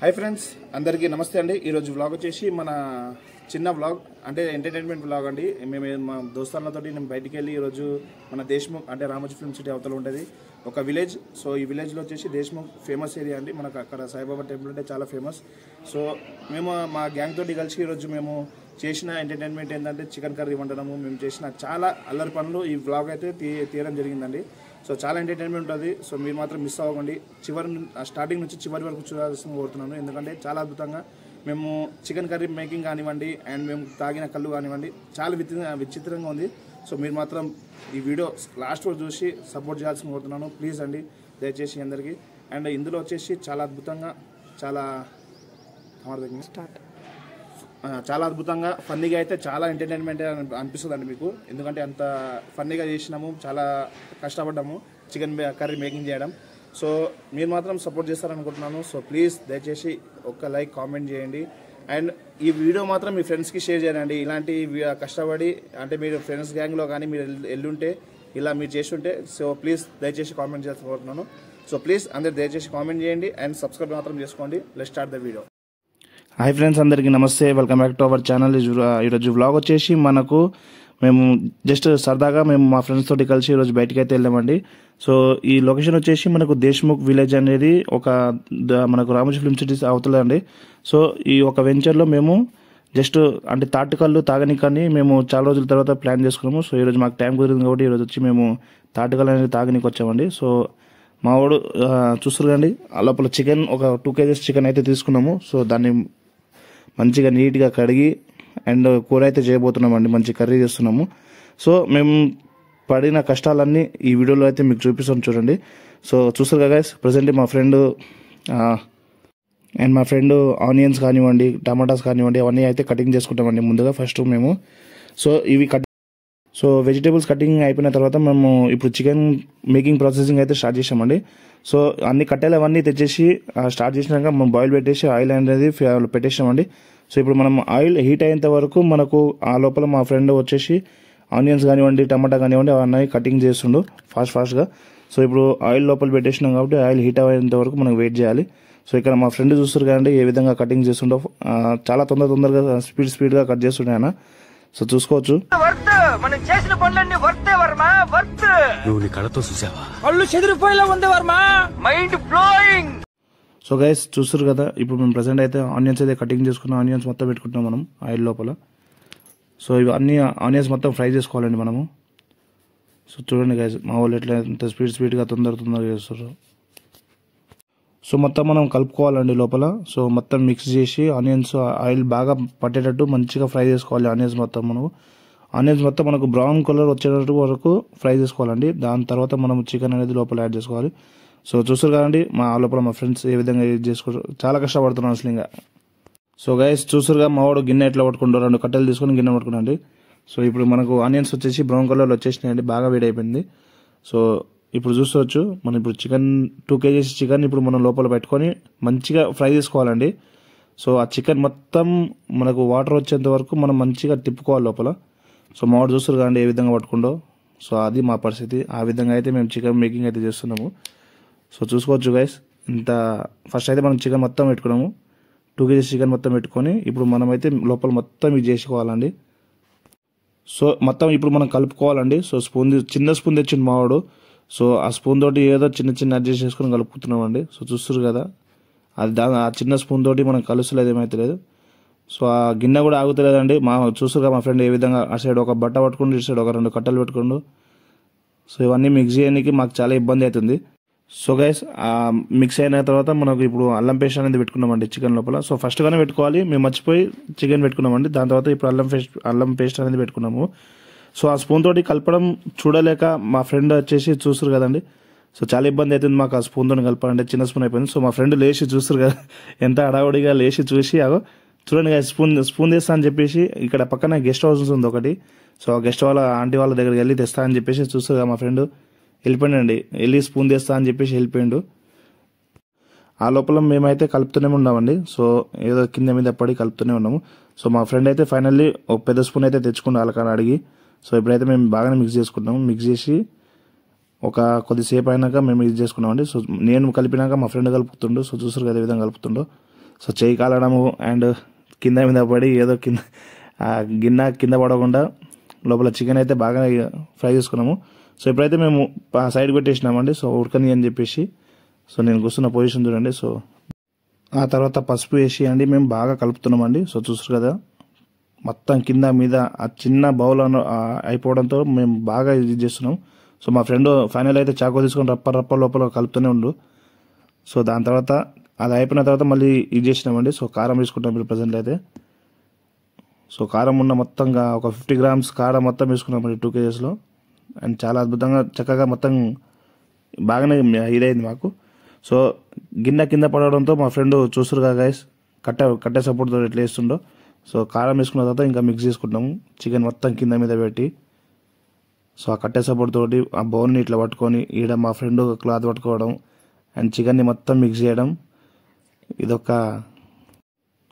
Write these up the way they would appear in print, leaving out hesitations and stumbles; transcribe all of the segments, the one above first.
Hi friends, అందరికీ నమస్తే అండి. ఈరోజు వ్లాగ్ వచ్చేసి మన చిన్న వ్లాగ్ అంటే ఎంటర్టైన్మెంట్ వ్లాగ్ అండి. మేము మా దోస్తాలతో నేను బయటికి వెళ్ళి ఈరోజు మన దేశ్ముఖ్ అంటే రామోజీ ఫిల్మ్ సిటీ అవతల ఉంటుంది ఒక విలేజ్. సో ఈ విలేజ్లో వచ్చేసి దేశ్ముఖ్ ఫేమస్ ఏరియా అండి. మనకు అక్కడ సాయిబాబా టెంపుల్ అంటే చాలా ఫేమస్. సో మేము మా గ్యాంగ్ తోటి కలిసి ఈరోజు మేము చేసిన ఎంటర్టైన్మెంట్ ఏంటంటే చికెన్ కర్రీ వండడము. మేము చేసిన చాలా అల్లరి పనులు ఈ వ్లాగ్ అయితే తీయడం జరిగిందండి. సో చాలా ఎంటర్టైన్మెంట్ ఉంటుంది. సో మీరు మాత్రం మిస్ అవ్వకండి. స్టార్టింగ్ నుంచి చివరి వరకు చూడాల్సింది కోరుతున్నాను. ఎందుకంటే చాలా అద్భుతంగా మేము చికెన్ కర్రీ మేకింగ్ కానివ్వండి అండ్ మేము తాగిన కళ్ళు కానివ్వండి చాలా విచిత్రంగా ఉంది. సో మీరు మాత్రం ఈ వీడియో లాస్ట్ వరకు చూసి సపోర్ట్ చేయాల్సింది కోరుతున్నాను. ప్లీజ్ అండి, దయచేసి అందరికీ. అండ్ ఇందులో వచ్చేసి చాలా అద్భుతంగా చాలా అద్భుతంగా ఫన్నీగా అయితే చాలా ఎంటర్టైన్మెంట్ అనిపిస్తుంది అండి మీకు. ఎందుకంటే అంత ఫన్నీగా చేసినాము, చాలా కష్టపడ్డాము చికెన్ కర్రీ మేకింగ్ చేయడం. సో మీరు మాత్రం సపోర్ట్ చేస్తారనుకుంటున్నాను. సో ప్లీజ్ దయచేసి ఒక లైక్ కామెంట్ చేయండి. అండ్ ఈ వీడియో మాత్రం మీ ఫ్రెండ్స్కి షేర్ చేయండి. ఇలాంటి కష్టపడి అంటే మీరు ఫ్రెండ్స్ గ్యాంగ్లో కానీ మీరు వెళ్ళుంటే ఇలా మీరు చేస్తుంటే సో ప్లీజ్ దయచేసి కామెంట్ చేస్తాను. సో ప్లీజ్ అందరు దయచేసి కామెంట్ చేయండి అండ్ సబ్స్క్రైబ్ మాత్రం చేసుకోండి. Let's start the video. Hi friends, అందరికీ నమస్తే. Welcome back to our channel. ఈరోజు వ్లాగ్ వచ్చేసి మేము జస్ట్ సరదాగా మేము మా ఫ్రెండ్స్ తోటి కలిసి ఈరోజు బయటకు అయితే వెళ్ళామండి. సో ఈ లొకేషన్ వచ్చేసి మనకు దేశ్ముఖ్ విలేజ్ అనేది మనకు రామోజీ ఫిల్మ్ సిటీ అవతల అండి. సో ఈ ఒక వెంచర్లో మేము జస్ట్ అంటే తాటికల్లు తాగనికని మేము చాలా రోజుల తర్వాత ప్లాన్ చేసుకున్నాము. సో ఈరోజు మాకు టైం కుదిరింది కాబట్టి ఈరోజు వచ్చి మేము తాటికల్లు అనేది తాగనికి వచ్చామండి. సో మా వాడు చూస్తారు కండి, లోపల చికెన్ ఒక 2 kgs చికెన్ అయితే తీసుకున్నాము. సో దాన్ని మంచిగా నీట్గా కడిగి అండ్ కూర అయితే చేయబోతున్నామండి. మంచి కర్రీ చేస్తున్నాము. సో మేము పడిన కష్టాలన్నీ ఈ వీడియోలో అయితే మీకు చూపిస్తాను, చూడండి. సో చూస్తారు కదా గైస్, ప్రజెంట్ మా ఫ్రెండ్ ఆనియన్స్ కానివ్వండి, టమాటాస్ కానివ్వండి అవన్నీ అయితే కటింగ్ చేసుకుంటామండి ముందుగా ఫస్ట్ మేము. సో వెజిటేబుల్స్ కటింగ్ అయిపోయిన తర్వాత మేము ఇప్పుడు చికెన్ మేకింగ్ ప్రాసెసింగ్ అయితే స్టార్ట్ చేసామండి. సో అన్ని కట్టెలు అవన్నీ తెచ్చేసి స్టార్ట్ చేసినాక మనం బాయిల్ పెట్టేసి ఆయిల్ అనేది పెట్టేసామండి. సో ఇప్పుడు మనం ఆయిల్ హీట్ అయ్యేంత వరకు మనకు ఆ లోపల మా ఫ్రెండ్ వచ్చేసి ఆనియన్స్ కానివ్వండి, టమాటా కానివ్వండి అవన్నీ కటింగ్ చేస్తుండు ఫాస్ట్గా. సో ఇప్పుడు ఆయిల్ లోపల పెట్టేసినాం కాబట్టి ఆయిల్ హీట్ అయ్యేంత వరకు మనం వెయిట్ చేయాలి. సో ఇక్కడ మా ఫ్రెండ్ చూస్తారు కదండి ఏ విధంగా కటింగ్ చేస్తుండో. చాలా తొందరగా స్పీడ్గా కట్ చేస్తుండే ఆయన. సో చూసుకోవచ్చు. మనం చేసిన పనులన్నీ వర్తే వర్మ, వర్త్. నువ్వు నీ కళ్ళతో చూసావా? కళ్ళు చెదిరిపోయేలా ఉంది Varma, mind blowing. So guys చూస్తారు కదా, ఇప్పుడు మేము ప్రెసెంట్ అయితే ఆనియన్స్ అయితే కటింగ్ చేసుకున్నాం. ఆనియన్స్ మొత్తం పెట్టుకుంటున్నాం మనం ఆయిల్ లోపల. సో ఇవి అన్ని ఆనియన్స్ మొత్తం ఫ్రై చేసుకోవాలండి మనము. సో చూడండి గైస్, మా వాళ్ళు ఎట్లా ఎంత స్పీడ్గా తొందరగా చేస్తారు. సో మొత్తం మనం కలుపుకోవాలండి లోపల. సో మొత్తం మిక్స్ చేసి ఆనియన్స్ ఆయిల్ బాగా పట్టేటట్టు మంచిగా ఫ్రై చేసుకోవాలి. ఆనియన్స్ మొత్తం మనకు బ్రౌన్ కలర్ వచ్చేటట్టు వరకు ఫ్రై చేసుకోవాలండి. దాని తర్వాత మనం చికెన్ అనేది లోపల యాడ్ చేసుకోవాలి. సో చూస్తారు కదండి మా లోపల మా ఫ్రెండ్స్ ఏ విధంగా యూజ్ చేసుకోవచ్చు. చాలా కష్టపడుతున్నాను అసలు ఇంకా. సో గైస్ చూసారుగా మా వాడు గిన్నె ఎట్లా పట్టుకుంటారు, 2 కట్టెలు తీసుకొని గిన్నె పట్టుకున్నాండి. సో ఇప్పుడు మనకు ఆనియన్స్ వచ్చేసి బ్రౌన్ కలర్లో వచ్చేసినాయండి, బాగా వేడైపోయింది. సో ఇప్పుడు చూసుకోవచ్చు మనం ఇప్పుడు 2 kgs చికెన్ ఇప్పుడు మనం లోపల పెట్టుకొని మంచిగా ఫ్రై చేసుకోవాలండి. సో ఆ చికెన్ మొత్తం మనకు వాటర్ వచ్చేంత వరకు మనం మంచిగా తిప్పుకోవాలి లోపల. సో మా వాడు చూస్తారు కదండి ఏ విధంగా పట్టుకుండో. సో అది మా పరిస్థితి. ఆ విధంగా అయితే మేము చికెన్ మేకింగ్ అయితే చేస్తున్నాము. సో చూసుకోవచ్చు గైస్, ఫస్ట్ అయితే మనం చికెన్ మొత్తం పెట్టుకున్నాము. 2 kgs చికెన్ మొత్తం పెట్టుకొని ఇప్పుడు మనం అయితే లోపల మొత్తం ఇది చేసుకోవాలండి. సో మొత్తం ఇప్పుడు మనం కలుపుకోవాలండి. సో చిన్న స్పూన్ తెచ్చింది మావాడు. సో ఆ స్పూన్ తోటి ఏదో చిన్న అడ్జస్ట్ చేసుకుని కలుపుతున్నామండి. సో చూస్తారు కదా, అది ఆ చిన్న స్పూన్ తోటి మనం కలుస్తలేదు, ఏమైతే లేదు. సో ఆ గిన్నె కూడా ఆగుతలేదండి. చూస్తారు కదా మా ఫ్రెండ్ ఏ విధంగా ఆ సైడ్ ఒక బట్ట పట్టుకుంటూ ఇటు సైడ్ ఒక 2 కట్టెలు పెట్టుకుంటూ. సో ఇవన్నీ మిక్స్ చేయడానికి మాకు చాలా ఇబ్బంది అవుతుంది. సో గైస్ మిక్స్ అయిన తర్వాత మనకు ఇప్పుడు అల్లం పేస్ట్ అనేది పెట్టుకున్నామండి చికెన్ లోపల. సో ఫస్ట్గానే పెట్టుకోవాలి, మేము మర్చిపోయి చికెన్ పెట్టుకున్నామండి. దాని తర్వాత ఇప్పుడు అల్లం పేస్ట్ అనేది పెట్టుకున్నాము. సో ఆ స్పూన్ తోటి కలపడం చూడలేక మా ఫ్రెండ్ వచ్చేసి చూస్తారు కదండి. సో చాలా ఇబ్బంది అవుతుంది మాకు ఆ స్పూన్ తోటి కలపాలంటే, చిన్న స్పూన్ అయిపోయింది. సో మా ఫ్రెండ్ లేచి చూస్తారు కదా ఎంత హడావుడిగా లేచి చూసి చూడండి స్పూన్ తెస్తా అని చెప్పేసి ఇక్కడ పక్కన గెస్ట్ హౌస్ ఉంది ఒకటి. సో ఆ గెస్ట్ ఆంటీ వాళ్ళ దగ్గరికి వెళ్ళి తెస్తా అని చెప్పేసి చూస్తారు కదా మా ఫ్రెండ్ వెళ్ళిపోయాడండి. వెళ్ళి స్పూన్ తెస్తా అని చెప్పేసి వెళ్ళిపోయాడు. ఆ లోపల మేమైతే కలుపుతూనే ఉన్నామండి. సో ఏదో కింద మీద పడి కలుపుతూనే ఉన్నాము. సో మా ఫ్రెండ్ అయితే ఫైనల్లీ ఒక పెద్ద స్పూన్ అయితే తెచ్చుకున్నాం వాళ్ళకని అడిగి. సో ఇప్పుడైతే మేము బాగానే మిక్స్ చేసుకుంటాము. మిక్స్ చేసి ఒక కొద్దిసేపు అయినాక మేము ఇది చేసుకున్నామండి. సో నేను కలిపినాక మా ఫ్రెండ్ కలుపుతుండు. సో చూసారు కదా ఏ విధంగా కలుపుతుండో. సో చేయి కాలడము అండ్ కింద మీద పడి ఏదో కింద గిన్నె కింద పడకుండా లోపల చికెన్ అయితే బాగా ఫ్రై చేసుకున్నాము. సో ఇప్పుడైతే మేము సైడ్ పెట్టేసినామండి. సో ఉడకని అని చెప్పేసి సో నేను కూర్చున్న పొజిషన్ చూడండి. సో ఆ తర్వాత పసుపు వేసి అండి మేము బాగా కలుపుతున్నామండి. సో చూస్తారు కదా మొత్తం కింద మీద ఆ చిన్న బౌల్ అయిపోవడంతో మేము బాగా ఇది చేస్తున్నాం. సో మా ఫ్రెండ్ ఫైనల్ అయితే చాకో తీసుకొని రప్ప లోపల కలుపుతూనే ఉండు. సో దాని తర్వాత అది అయిపోయిన తర్వాత మళ్ళీ ఇది చేసినామండి. సో కారం వేసుకుంటాం ఇప్పుడు ప్రజెంట్ అయితే. సో కారం ఉన్న మొత్తంగా ఒక 50 grams కారం మొత్తం వేసుకున్నామండి 2 kgs అండ్ చాలా అద్భుతంగా చక్కగా మొత్తం బాగానే ఇదైంది మాకు. సో గిన్నె కింద పడడంతో మా ఫ్రెండ్ చూస్తురుగా గైస్ కట్టే సపోర్ట్తో ఎట్లా వేస్తుండో. సో కారం వేసుకున్న తర్వాత ఇంకా మిక్స్ చేసుకుంటాము చికెన్ మొత్తం కింద మీద పెట్టి. సో ఆ కట్టే సపోర్ట్ తోటి ఆ బౌల్ని ఇట్లా పట్టుకొని ఈడ మా ఫ్రెండ్ క్లాత్ పట్టుకోవడం అండ్ చికెన్ని మొత్తం మిక్స్ చేయడం ఇదొక.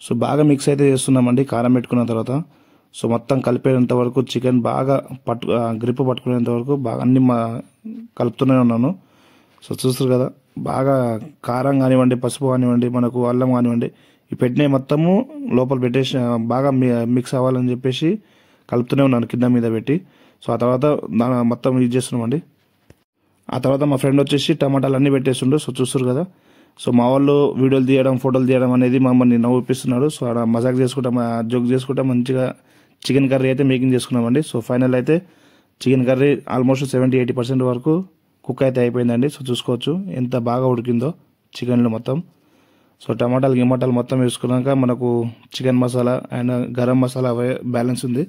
సో బాగా మిక్స్ అయితే చేస్తున్నామండి కారం పెట్టుకున్న తర్వాత. సో మొత్తం కలిపేంత వరకు చికెన్ బాగా గ్రిప్ పట్టుకునేంత వరకు బాగా అన్ని కలుపుతూనే ఉన్నాను. సో చూస్తారు కదా బాగా కారం కానివ్వండి, పసుపు కానివ్వండి, మనకు అల్లం కానివ్వండి ఈ పెట్టినవి మొత్తము లోపల పెట్టేసి బాగా మిక్స్ అవ్వాలని చెప్పేసి కలుపుతూనే ఉన్నాను కింద మీద పెట్టి. సో ఆ తర్వాత మొత్తం యూజ్ చేస్తున్నామండి. ఆ తర్వాత మా ఫ్రెండ్ వచ్చేసి టమాటాలు అన్నీ పెట్టేస్తుండ్రు. సో చూస్తారు కదా. సో మా వాళ్ళు వీడియోలు తీయడం ఫోటోలు తీయడం అనేది మమ్మల్ని నవ్విస్తున్నాడు. సో అక్కడ మజాక్ చేసుకుంటాం జోక్ చేసుకుంటాం మంచిగా చికెన్ కర్రీ అయితే మేకింగ్ చేసుకున్నామండి. సో ఫైనల్ అయితే చికెన్ కర్రీ ఆల్మోస్ట్ 70-80% వరకు కుక్ అయితే అయిపోయిందండి. సో చూసుకోవచ్చు ఎంత బాగా ఉడికిందో చికెన్లో మొత్తం. సో టమాటాలు మొత్తం వేసుకున్నాక మనకు chicken masala and garam masala balance ఉంది.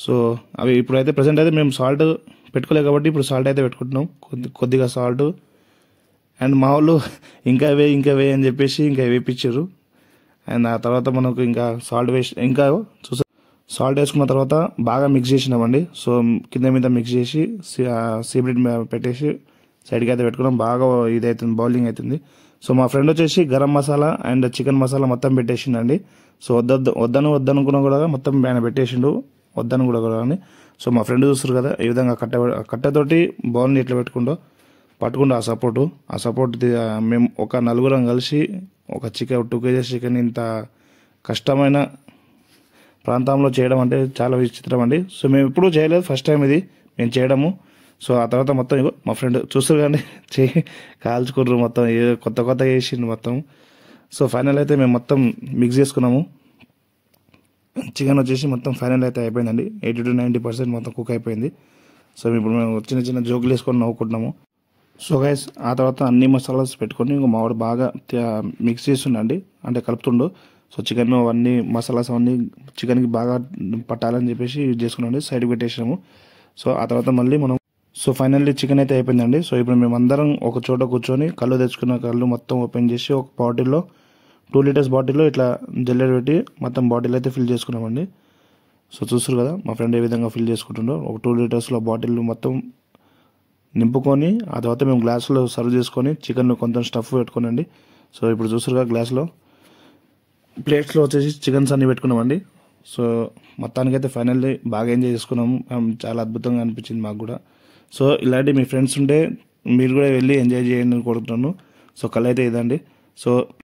సో అవి ఇప్పుడైతే ప్రజెంట్ అయితే మేము సాల్ట్ పెట్టుకోలేదు కాబట్టి ఇప్పుడు సాల్ట్ అయితే పెట్టుకుంటున్నాం కొద్దిగా సాల్ట్. అండ్ మా వాళ్ళు ఇంకా వే అని చెప్పేసి ఇంకా వేపించారు. అండ్ ఆ తర్వాత మనకు ఇంకా సాల్ట్ సాల్ట్ వేసుకున్న తర్వాత బాగా మిక్స్ చేసినామండి. సో కింద మీద మిక్స్ చేసి సీబ్రిడ్ పెట్టేసి సైడ్కి అయితే పెట్టుకున్నాం. బాగా ఇది అవుతుంది బౌలింగ్ అవుతుంది. సో మా ఫ్రెండ్ వచ్చేసి గరం మసాలా అండ్ చికెన్ మసాలా మొత్తం పెట్టేసిండండి. సో వద్దనుకున్నా కూడా మొత్తం ఆయన పెట్టేసిండు వద్దని కూడా అని. సో మా ఫ్రెండ్ చూస్తారు కదా ఈ విధంగా కట్టెతోటి బౌల్ని ఎట్లా పట్టుకుంటూ ఆ సపోర్ట్ మేము ఒక 4 కలిసి ఒక 2 kgs చికెన్ ఇంత కష్టమైన ప్రాంతంలో చేయడం అంటే చాలా విచిత్రం అండి. సో మేము ఎప్పుడూ చేయలేదు, ఫస్ట్ టైం ఇది మేము చేయడము. సో ఆ తర్వాత మొత్తం మా ఫ్రెండ్ చూస్తారు కానీ కాల్చుకుర్రు మొత్తం కొత్త చేసిండు మొత్తం. సో ఫైనల్ అయితే మేము మొత్తం మిక్స్ చేసుకున్నాము. చికెన్ వచ్చేసి మొత్తం ఫైనల్ అయితే అయిపోయిందండి. 80-90% మొత్తం కుక్ అయిపోయింది. సో ఇప్పుడు మేము చిన్న జోకులు వేసుకొని నవ్వుకుంటున్నాము. సో గైస్ ఆ తర్వాత అన్ని మసాలాస్ పెట్టుకొని మావాడు బాగా మిక్స్ చేస్తుండండి అంటే కలుపుతుండు. సో చికెన్ అవన్నీ మసాలాస్ అవన్నీ చికెన్కి బాగా పట్టాలని చెప్పేసి యూజ్ చేసుకున్నాండి. సైడ్కి పెట్టేసాము. సో ఆ తర్వాత మళ్ళీ మనం సో ఫైనల్లీ చికెన్ అయితే అయిపోయిందండి. సో ఇప్పుడు మేము అందరం ఒక చోట కూర్చొని కళ్ళు తెచ్చుకున్న కళ్ళు మొత్తం ఓపెన్ చేసి ఒక బాటిల్లో 2 liters బాటిల్లో ఇట్లా జల్లెడ పెట్టి మొత్తం బాటిల్ అయితే ఫిల్ చేసుకున్నామండి. సో చూస్తారు కదా మా ఫ్రెండ్ ఏ విధంగా ఫిల్ చేసుకుంటుండో. ఒక 2 liters బాటిల్ మొత్తం నింపుకొని ఆ తర్వాత మేము గ్లాసులో సర్వ్ చేసుకొని చికెన్ కొంచెం స్టఫ్ పెట్టుకోనండి. సో ఇప్పుడు చూస్తారు కదా గ్లాస్లో ప్లేట్స్లో వచ్చేసి చికెన్స్ అన్ని పెట్టుకున్నామండి. సో మొత్తానికైతే ఫైనల్లీ బాగా ఎంజాయ్ చేసుకున్నాము. చాలా అద్భుతంగా అనిపించింది మాకు కూడా. సో ఇలాంటి మీ ఫ్రెండ్స్ ఉంటే మీరు కూడా వెళ్ళి ఎంజాయ్ చేయండి అని కోరుతున్నాను. సో కళ అయితే ఇదండి. సో